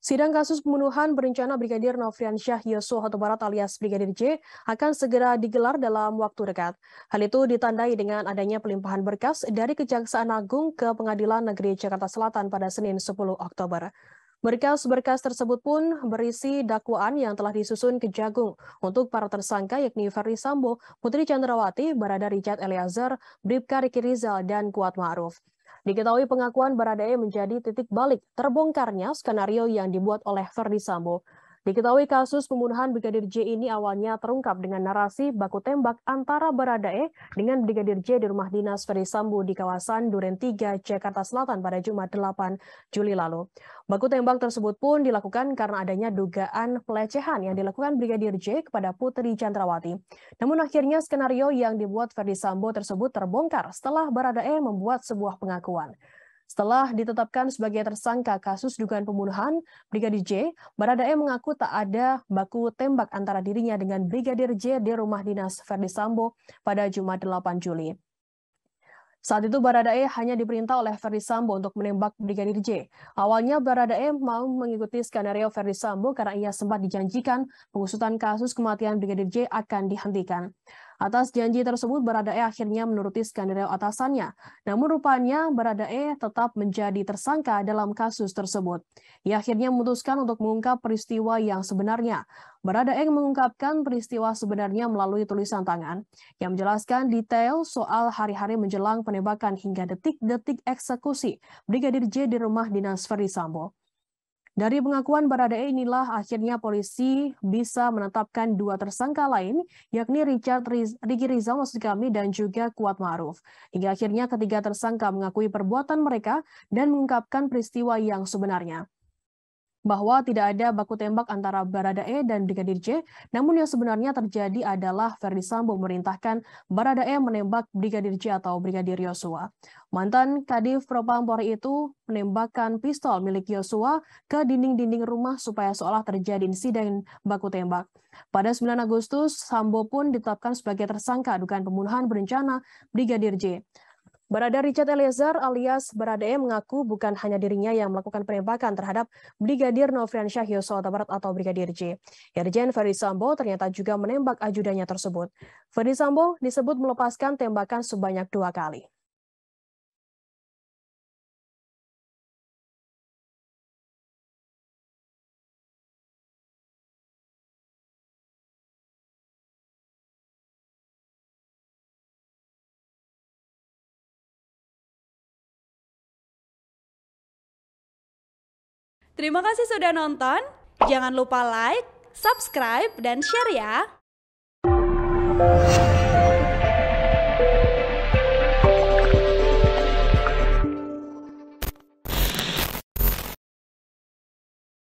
Sidang kasus pembunuhan berencana Brigadir Nofriansyah Yosua Huta Barat alias Brigadir J akan segera digelar dalam waktu dekat. Hal itu ditandai dengan adanya pelimpahan berkas dari Kejaksaan Agung ke Pengadilan Negeri Jakarta Selatan pada Senin 10 Oktober. Berkas-berkas tersebut pun berisi dakwaan yang telah disusun Kejagung untuk para tersangka yakni Ferdi Sambo, Putri Chandrawati, Barada Richard Eliezer, Bribka Riki Rizal, dan Kuat Ma'ruf. Diketahui pengakuan Baradae menjadi titik balik terbongkarnya skenario yang dibuat oleh Ferdi Sambo. Diketahui kasus pembunuhan Brigadir J ini awalnya terungkap dengan narasi baku tembak antara Baradae dengan Brigadir J di rumah dinas Ferdi Sambo di kawasan Duren 3, Jakarta Selatan pada Jumat 8 Juli lalu. Baku tembak tersebut pun dilakukan karena adanya dugaan pelecehan yang dilakukan Brigadir J kepada Putri Chandrawati. Namun akhirnya skenario yang dibuat Ferdi Sambo tersebut terbongkar setelah Baradae membuat sebuah pengakuan. Setelah ditetapkan sebagai tersangka kasus dugaan pembunuhan Brigadir J, Baradae mengaku tak ada baku tembak antara dirinya dengan Brigadir J di rumah dinas Ferdi Sambo pada Jumat 8 Juli. Saat itu Baradae hanya diperintah oleh Ferdi Sambo untuk menembak Brigadir J. Awalnya Baradae mau mengikuti skenario Ferdi Sambo karena ia sempat dijanjikan pengusutan kasus kematian Brigadir J akan dihentikan. Atas janji tersebut, Baradae akhirnya menuruti skenario atasannya. Namun rupanya Baradae tetap menjadi tersangka dalam kasus tersebut. Ia akhirnya memutuskan untuk mengungkap peristiwa yang sebenarnya. Baradae mengungkapkan peristiwa sebenarnya melalui tulisan tangan yang menjelaskan detail soal hari-hari menjelang penembakan hingga detik-detik eksekusi Brigadir J di rumah dinas Ferdi Sambo. Dari pengakuan Baradae inilah akhirnya polisi bisa menetapkan dua tersangka lain, yakni Riki Rizal dan juga Kuat Ma'ruf. Hingga akhirnya ketiga tersangka mengakui perbuatan mereka dan mengungkapkan peristiwa yang sebenarnya. Bahwa tidak ada baku tembak antara Baradae dan Brigadir J, namun yang sebenarnya terjadi adalah Ferdi Sambo memerintahkan Baradae menembak Brigadir J atau Brigadir Yosua. Mantan Kadif Propam Polri itu menembakkan pistol milik Yosua ke dinding-dinding rumah supaya seolah terjadi insiden baku tembak. Pada 9 Agustus, Sambo pun ditetapkan sebagai tersangka dugaan pembunuhan berencana Brigadir J. Barada Richard Eliezer alias Baradae mengaku bukan hanya dirinya yang melakukan penembakan terhadap Brigadir Nofriansyah Yosua Huta Barat atau Brigadir J. Irjen Ferdi Sambo ternyata juga menembak ajudannya tersebut. Ferdi Sambo disebut melepaskan tembakan sebanyak 2 kali. Terima kasih sudah nonton. Jangan lupa like, subscribe, dan share ya.